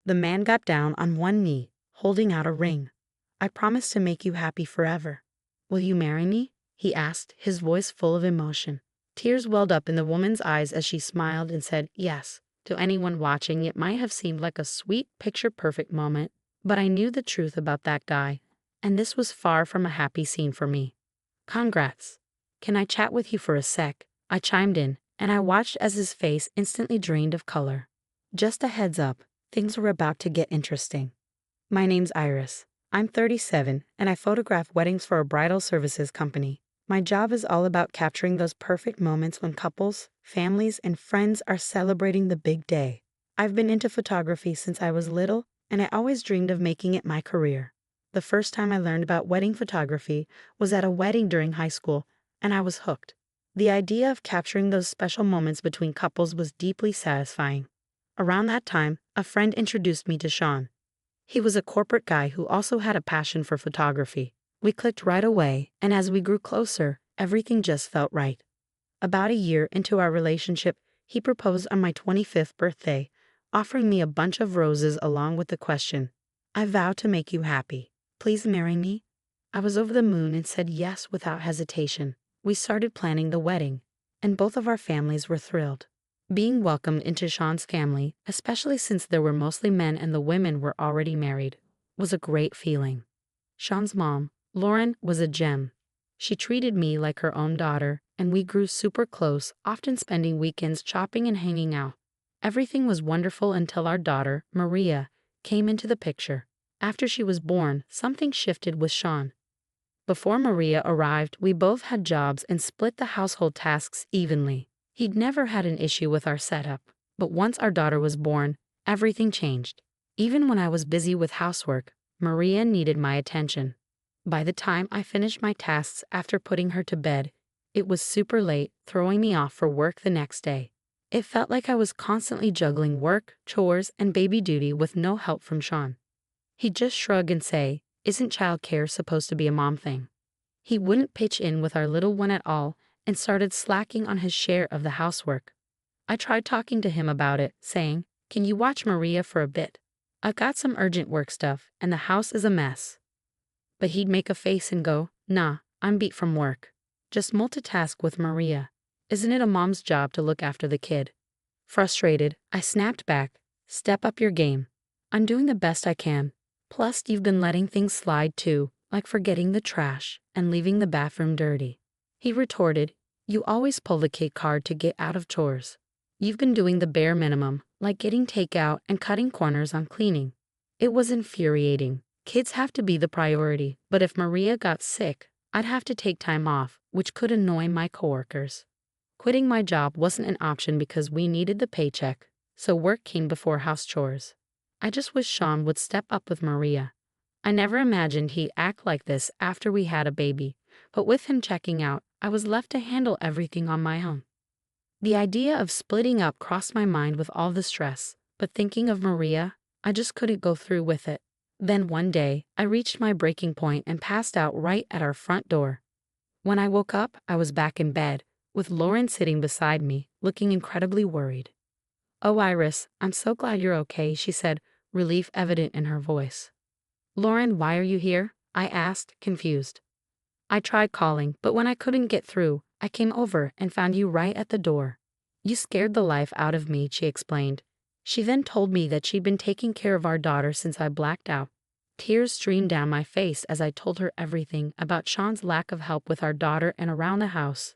The man got down on one knee, holding out a ring. "I promise to make you happy forever. Will you marry me?" he asked, his voice full of emotion. Tears welled up in the woman's eyes as she smiled and said yes. To anyone watching, it might have seemed like a sweet, picture-perfect moment, but I knew the truth about that guy, and this was far from a happy scene for me. "Congrats. Can I chat with you for a sec?" I chimed in, and I watched as his face instantly drained of color. "Just a heads up, things were about to get interesting. My name's Iris. I'm 37, and I photograph weddings for a bridal services company. My job is all about capturing those perfect moments when couples, families, and friends are celebrating the big day. I've been into photography since I was little, and I always dreamed of making it my career. The first time I learned about wedding photography was at a wedding during high school, and I was hooked. The idea of capturing those special moments between couples was deeply satisfying. Around that time, a friend introduced me to Sean. He was a corporate guy who also had a passion for photography. We clicked right away, and as we grew closer, everything just felt right. About a year into our relationship, he proposed on my 25th birthday, offering me a bunch of roses along with the question, "I vow to make you happy. Please marry me?" I was over the moon and said yes without hesitation. We started planning the wedding, and both of our families were thrilled. Being welcomed into Sean's family, especially since there were mostly men and the women were already married, was a great feeling. Sean's mom, Lauren, was a gem. She treated me like her own daughter, and we grew super close, often spending weekends shopping and hanging out. Everything was wonderful until our daughter, Maria, came into the picture. After she was born, something shifted with Sean. Before Maria arrived, we both had jobs and split the household tasks evenly. He'd never had an issue with our setup, but once our daughter was born, everything changed. Even when I was busy with housework, Maria needed my attention. By the time I finished my tasks after putting her to bed, it was super late, throwing me off for work the next day. It felt like I was constantly juggling work, chores, and baby duty with no help from Sean. He'd just shrug and say, "Isn't childcare supposed to be a mom thing?" He wouldn't pitch in with our little one at all and started slacking on his share of the housework. I tried talking to him about it, saying, "Can you watch Maria for a bit? I've got some urgent work stuff, and the house is a mess." But he'd make a face and go, "Nah, I'm beat from work. Just multitask with Maria. Isn't it a mom's job to look after the kid?" Frustrated, I snapped back, "Step up your game. I'm doing the best I can. Plus, you've been letting things slide too, like forgetting the trash and leaving the bathroom dirty." He retorted, "You always pull the kid card to get out of chores. You've been doing the bare minimum, like getting takeout and cutting corners on cleaning." It was infuriating. Kids have to be the priority, but if Maria got sick, I'd have to take time off, which could annoy my coworkers. Quitting my job wasn't an option because we needed the paycheck, so work came before house chores. I just wish Sean would step up with Maria. I never imagined he'd act like this after we had a baby, but with him checking out, I was left to handle everything on my own. The idea of splitting up crossed my mind with all the stress, but thinking of Maria, I just couldn't go through with it. Then one day, I reached my breaking point and passed out right at our front door. When I woke up, I was back in bed, with Lauren sitting beside me, looking incredibly worried. "Oh, Iris, I'm so glad you're okay," she said, relief evident in her voice. "Lauren, why are you here?" I asked, confused. "I tried calling, but when I couldn't get through, I came over and found you right at the door. You scared the life out of me," she explained. She then told me that she'd been taking care of our daughter since I blacked out. Tears streamed down my face as I told her everything about Sean's lack of help with our daughter and around the house.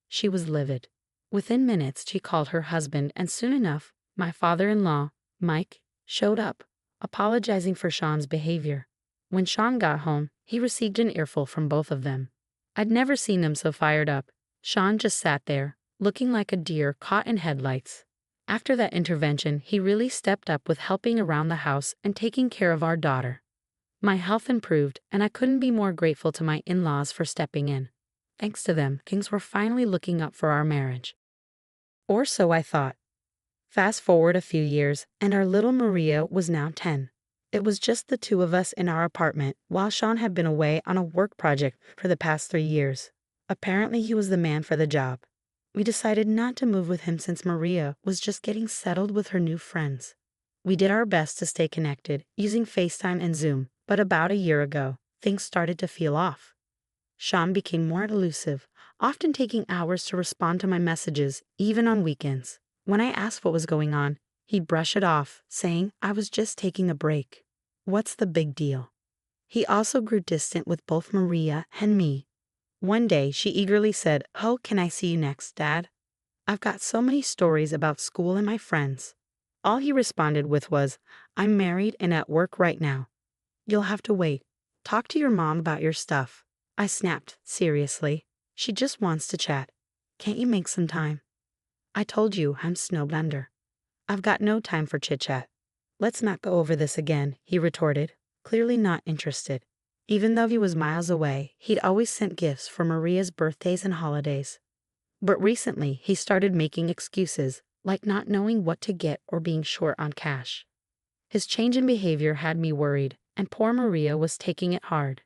She was livid. Within minutes, she called her husband, and soon enough, my father-in-law, Mike, showed up, apologizing for Sean's behavior. When Sean got home, he received an earful from both of them. I'd never seen them so fired up. Sean just sat there, looking like a deer caught in headlights. After that intervention, he really stepped up with helping around the house and taking care of our daughter. My health improved, and I couldn't be more grateful to my in-laws for stepping in. Thanks to them, things were finally looking up for our marriage. Or so I thought. Fast forward a few years, and our little Maria was now 10. It was just the two of us in our apartment, while Sean had been away on a work project for the past 3 years. Apparently, he was the man for the job. We decided not to move with him since Maria was just getting settled with her new friends. We did our best to stay connected, using FaceTime and Zoom, but about a year ago, things started to feel off. Sean became more elusive, often taking hours to respond to my messages, even on weekends. When I asked what was going on, he'd brush it off, saying I was just taking a break. What's the big deal? He also grew distant with both Maria and me. One day, she eagerly said, "Oh, can I see you next, Dad? I've got so many stories about school and my friends." All he responded with was, "I'm married and at work right now. You'll have to wait. Talk to your mom about your stuff." I snapped, "Seriously? She just wants to chat. Can't you make some time?" "I told you I'm snowed under. I've got no time for chit-chat." "Let's not go over this again," he retorted, clearly not interested. Even though he was miles away, he'd always sent gifts for Maria's birthdays and holidays. But recently, he started making excuses, like not knowing what to get or being short on cash. His change in behavior had me worried, and poor Maria was taking it hard.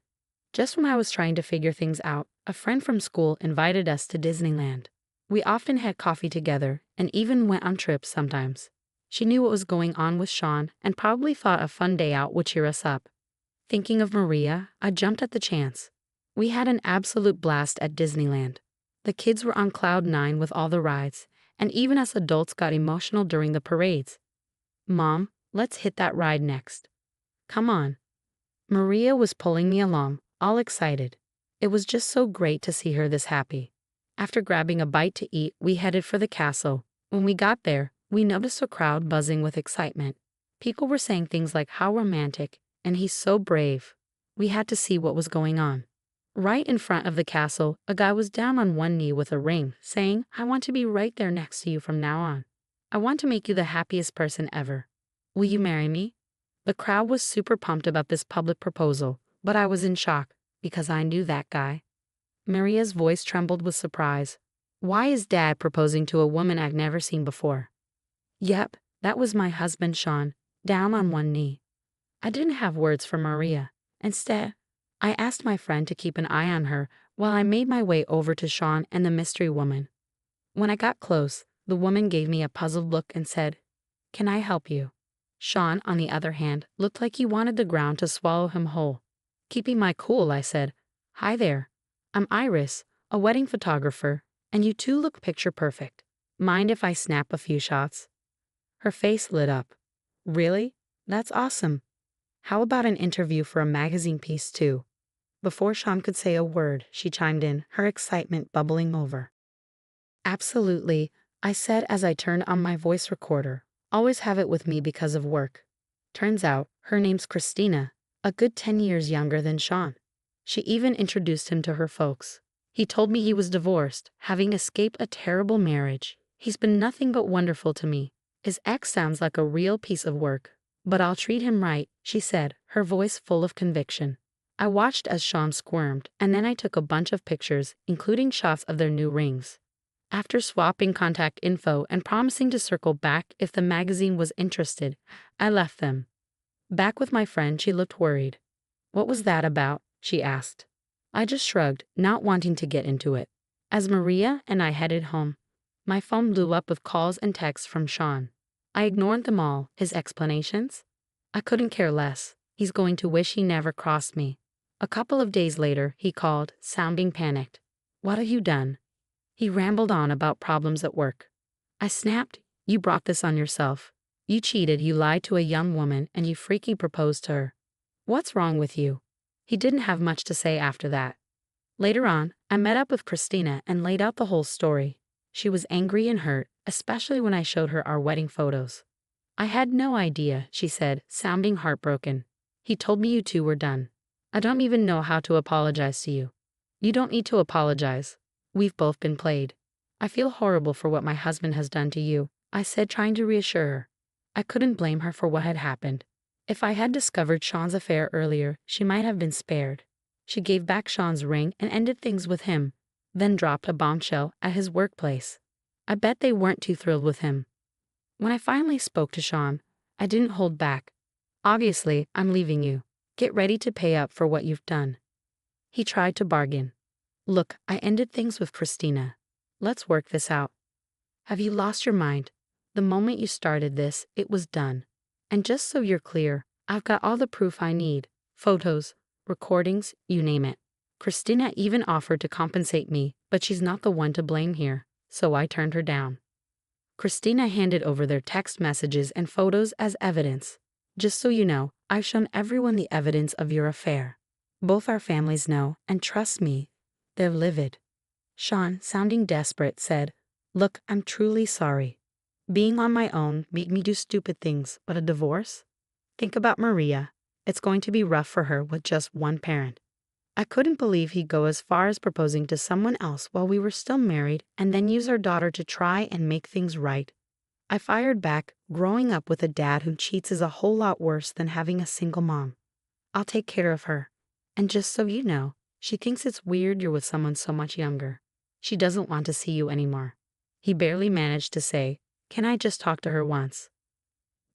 Just when I was trying to figure things out, a friend from school invited us to Disneyland. We often had coffee together and even went on trips sometimes. She knew what was going on with Sean and probably thought a fun day out would cheer us up. Thinking of Maria, I jumped at the chance. We had an absolute blast at Disneyland. The kids were on cloud nine with all the rides, and even us adults got emotional during the parades. "Mom, let's hit that ride next. Come on." Maria was pulling me along, all excited. It was just so great to see her this happy. After grabbing a bite to eat, we headed for the castle. When we got there, we noticed a crowd buzzing with excitement. People were saying things like, "How romantic," and "He's so brave." We had to see what was going on. Right in front of the castle, a guy was down on one knee with a ring, saying, "I want to be right there next to you from now on. I want to make you the happiest person ever. Will you marry me?" The crowd was super pumped about this public proposal, but I was in shock, because I knew that guy. Maria's voice trembled with surprise. "Why is Dad proposing to a woman I've never seen before?" Yep, that was my husband Sean, down on one knee. I didn't have words for Maria. Instead, I asked my friend to keep an eye on her while I made my way over to Sean and the mystery woman. When I got close, the woman gave me a puzzled look and said, "Can I help you?" Sean, on the other hand, looked like he wanted the ground to swallow him whole. Keeping my cool, I said, "Hi there. I'm Iris, a wedding photographer, and you two look picture perfect. Mind if I snap a few shots?" Her face lit up. "Really? That's awesome. How about an interview for a magazine piece too?" Before Sean could say a word, she chimed in, her excitement bubbling over. "Absolutely," I said as I turned on my voice recorder. Always have it with me because of work. Turns out, her name's Christina, a good 10 years younger than Sean. She even introduced him to her folks. He told me he was divorced, having escaped a terrible marriage. He's been nothing but wonderful to me. His ex sounds like a real piece of work. But I'll treat him right, she said, her voice full of conviction. I watched as Sean squirmed, and then I took a bunch of pictures, including shots of their new rings. After swapping contact info and promising to circle back if the magazine was interested, I left them. Back with my friend, she looked worried. "What was that about?" she asked. I just shrugged, not wanting to get into it. As Maria and I headed home, my phone blew up with calls and texts from Sean. I ignored them all. His explanations? I couldn't care less. He's going to wish he never crossed me. A couple of days later, he called, sounding panicked. "What have you done?" He rambled on about problems at work. I snapped, "You brought this on yourself. You cheated, you lied to a young woman, and you freaky proposed to her. What's wrong with you?" He didn't have much to say after that. Later on, I met up with Christina and laid out the whole story. She was angry and hurt, especially when I showed her our wedding photos. "I had no idea," she said, sounding heartbroken. "He told me you two were done. I don't even know how to apologize to you." "You don't need to apologize. We've both been played. I feel horrible for what my husband has done to you," I said, trying to reassure her. I couldn't blame her for what had happened. If I had discovered Sean's affair earlier, she might have been spared. She gave back Sean's ring and ended things with him, then dropped a bombshell at his workplace. I bet they weren't too thrilled with him. When I finally spoke to Sean, I didn't hold back. "Obviously, I'm leaving you. Get ready to pay up for what you've done." He tried to bargain. "Look, I ended things with Christina. Let's work this out." "Have you lost your mind? The moment you started this, it was done. And just so you're clear, I've got all the proof I need. Photos, recordings, you name it. Christina even offered to compensate me, but she's not the one to blame here, so I turned her down. Christina handed over their text messages and photos as evidence. Just so you know, I've shown everyone the evidence of your affair. Both our families know, and trust me, they're livid. Sean, sounding desperate, said, "Look, I'm truly sorry. Being on my own made me do stupid things, but a divorce? Think about Maria. It's going to be rough for her with just one parent." I couldn't believe he'd go as far as proposing to someone else while we were still married and then use our daughter to try and make things right. I fired back, growing up with a dad who cheats is a whole lot worse than having a single mom. I'll take care of her. And just so you know, she thinks it's weird you're with someone so much younger. She doesn't want to see you anymore. He barely managed to say, "Can I just talk to her once?"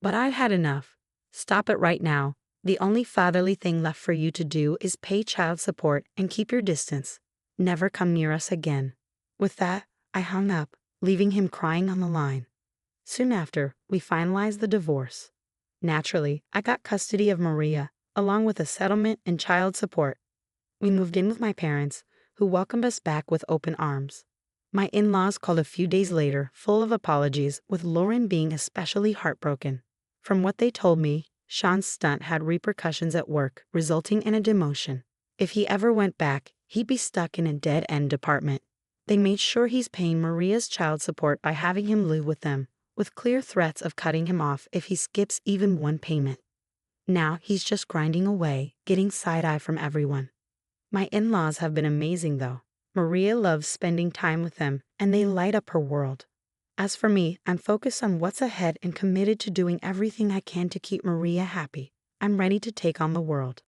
But I've had enough. Stop it right now. The only fatherly thing left for you to do is pay child support and keep your distance. Never come near us again. With that, I hung up, leaving him crying on the line. Soon after, we finalized the divorce. Naturally, I got custody of Maria, along with a settlement and child support. We moved in with my parents, who welcomed us back with open arms. My in-laws called a few days later, full of apologies, with Lauren being especially heartbroken. From what they told me, Sean's stunt had repercussions at work, resulting in a demotion. If he ever went back, he'd be stuck in a dead-end department. They made sure he's paying Maria's child support by having him live with them, with clear threats of cutting him off if he skips even one payment. Now he's just grinding away, getting side-eye from everyone. My in-laws have been amazing though. Maria loves spending time with them, and they light up her world. As for me, I'm focused on what's ahead and committed to doing everything I can to keep Maria happy. I'm ready to take on the world.